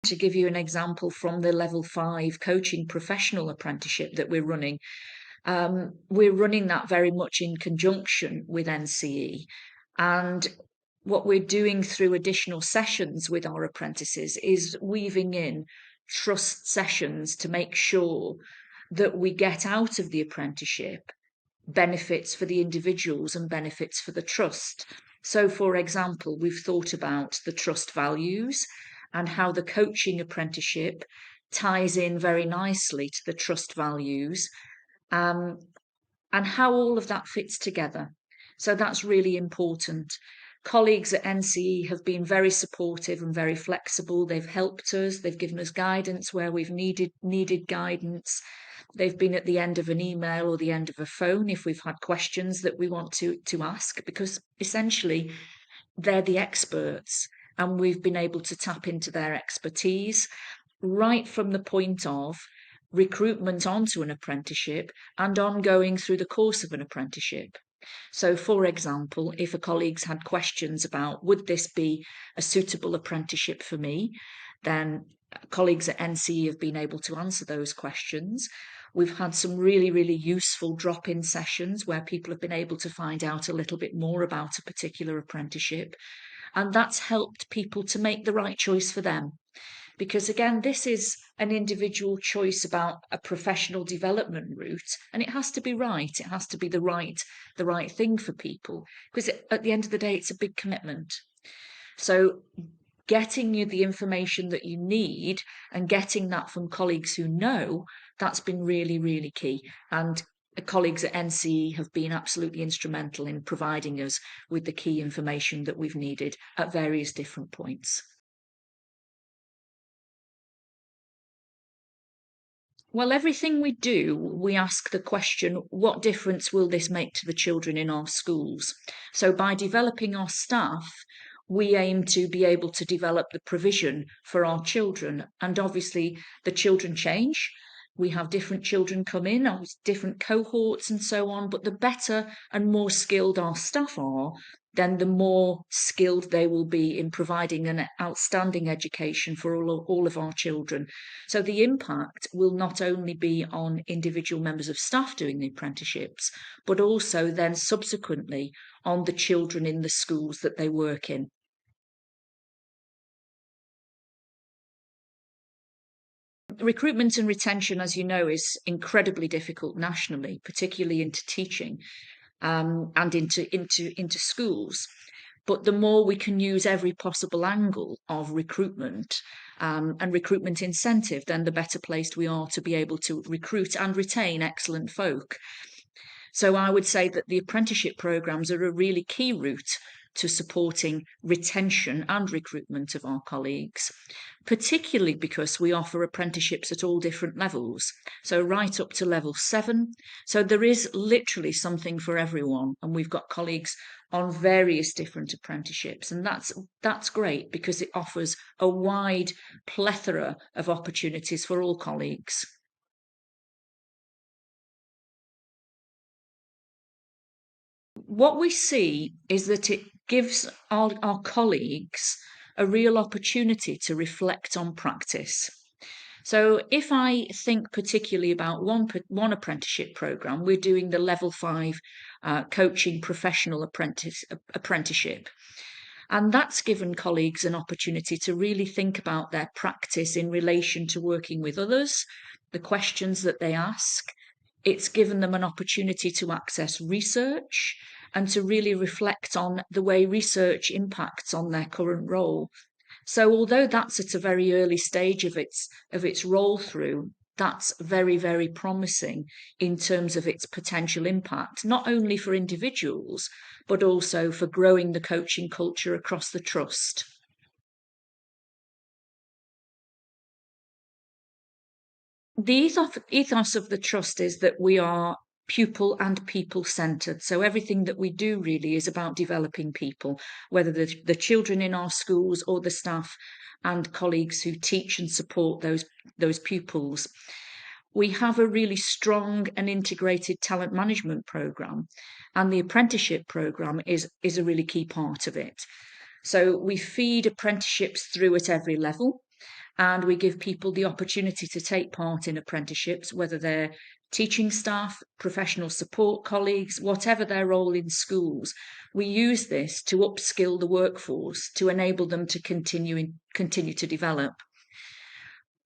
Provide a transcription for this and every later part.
To give you an example from the level 5 coaching professional apprenticeship that we're running that very much in conjunction with NCE. And what we're doing through additional sessions with our apprentices is weaving in trust sessions to make sure that we get out of the apprenticeship benefits for the individuals and benefits for the trust. So, for example, we've thought about the trust values and how the coaching apprenticeship ties in very nicely to the trust values, and how all of that fits together. So that's really important. Colleagues at NCE have been very supportive and very flexible. They've helped us. They've given us guidance where we've needed guidance. They've been at the end of an email or the end of a phone if we've had questions that we want to ask, because essentially they're the experts and we've been able to tap into their expertise right from the point of recruitment onto an apprenticeship and ongoing through the course of an apprenticeship. So, for example, if a colleague's had questions about would this be a suitable apprenticeship for me, then colleagues at NCE have been able to answer those questions. We've had some really, really useful drop-in sessions where people have been able to find out a little bit more about a particular apprenticeship, and that's helped people to make the right choice for them. Because again, this is an individual choice about a professional development route, and it has to be right. It has to be the right thing for people, because at the end of the day, it's a big commitment. So getting you the information that you need and getting that from colleagues who know, that's been really, really key. And colleagues at NCE have been absolutely instrumental in providing us with the key information that we've needed at various different points. Well, everything we do, we ask the question, what difference will this make to the children in our schools? So by developing our staff, we aim to be able to develop the provision for our children. And obviously, the children change. We have different children come in, different cohorts and so on. But the better and more skilled our staff are, then the more skilled they will be in providing an outstanding education for all of our children. So the impact will not only be on individual members of staff doing the apprenticeships, but also then subsequently on the children in the schools that they work in. Recruitment and retention, as you know, is incredibly difficult nationally, particularly into teaching and into schools. But the more we can use every possible angle of recruitment and recruitment incentive, then the better placed we are to be able to recruit and retain excellent folk. So I would say that the apprenticeship programmes are a really key route to supporting retention and recruitment of our colleagues, particularly because we offer apprenticeships at all different levels, so right up to level 7. So there is literally something for everyone, and we've got colleagues on various different apprenticeships, and that's great because it offers a wide plethora of opportunities for all colleagues. What we see is that it gives our colleagues a real opportunity to reflect on practice. So if I think particularly about one apprenticeship programme, we're doing the level 5 coaching professional apprenticeship. And that's given colleagues an opportunity to really think about their practice in relation to working with others, the questions that they ask. It's given them an opportunity to access research and to really reflect on the way research impacts on their current role. So although that's at a very early stage of its roll through, that's very, very promising in terms of its potential impact, not only for individuals, but also for growing the coaching culture across the trust. The ethos of the trust is that we are pupil and people centred. So everything that we do really is about developing people, whether the children in our schools or the staff and colleagues who teach and support those pupils. We have a really strong and integrated talent management programme, and the apprenticeship programme is a really key part of it. So we feed apprenticeships through at every level. and we give people the opportunity to take part in apprenticeships, whether they're teaching staff, professional support colleagues, whatever their role in schools. We use this to upskill the workforce to enable them to continue to develop.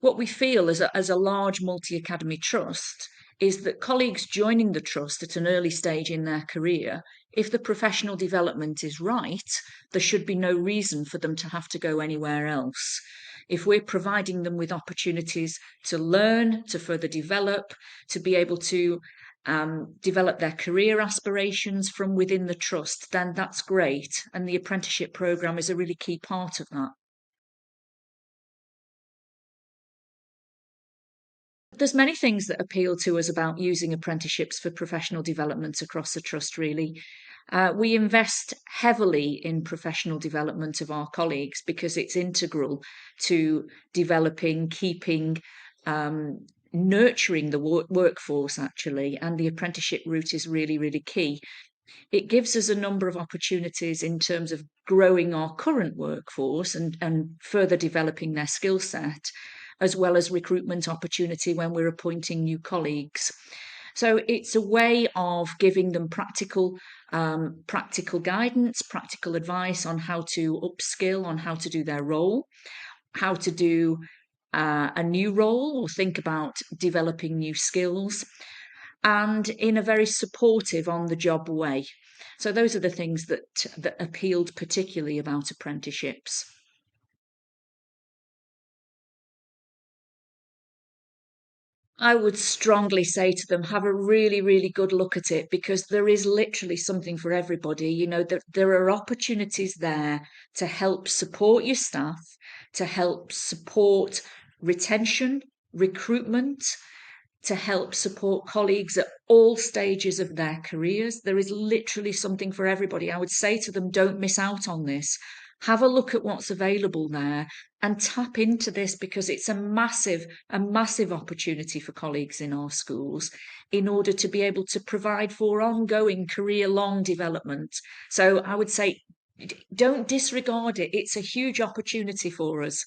What we feel as a large multi-academy trust is that colleagues joining the trust at an early stage in their career, if the professional development is right, there should be no reason for them to have to go anywhere else. If we're providing them with opportunities to learn, to further develop, to be able to develop their career aspirations from within the trust, then that's great. And the apprenticeship programme is a really key part of that. There's many things that appeal to us about using apprenticeships for professional development across the trust, really. We invest heavily in professional development of our colleagues because it's integral to developing, keeping, nurturing the workforce, actually, and the apprenticeship route is really, really key. It gives us a number of opportunities in terms of growing our current workforce and further developing their skill set, as well as recruitment opportunity when we're appointing new colleagues. So it's a way of giving them practical guidance, practical advice on how to upskill, on how to do their role, how to do a new role or think about developing new skills, and in a very supportive on the job way. So those are the things that appealed particularly about apprenticeships. I would strongly say to them, have a really, really good look at it, because there is literally something for everybody. You know, there are opportunities there to help support your staff, to help support retention, recruitment, to help support colleagues at all stages of their careers. There is literally something for everybody. I would say to them, don't miss out on this. Have a look at what's available there and tap into this, because it's a massive opportunity for colleagues in our schools in order to be able to provide for ongoing career-long development. So I would say, don't disregard it. It's a huge opportunity for us.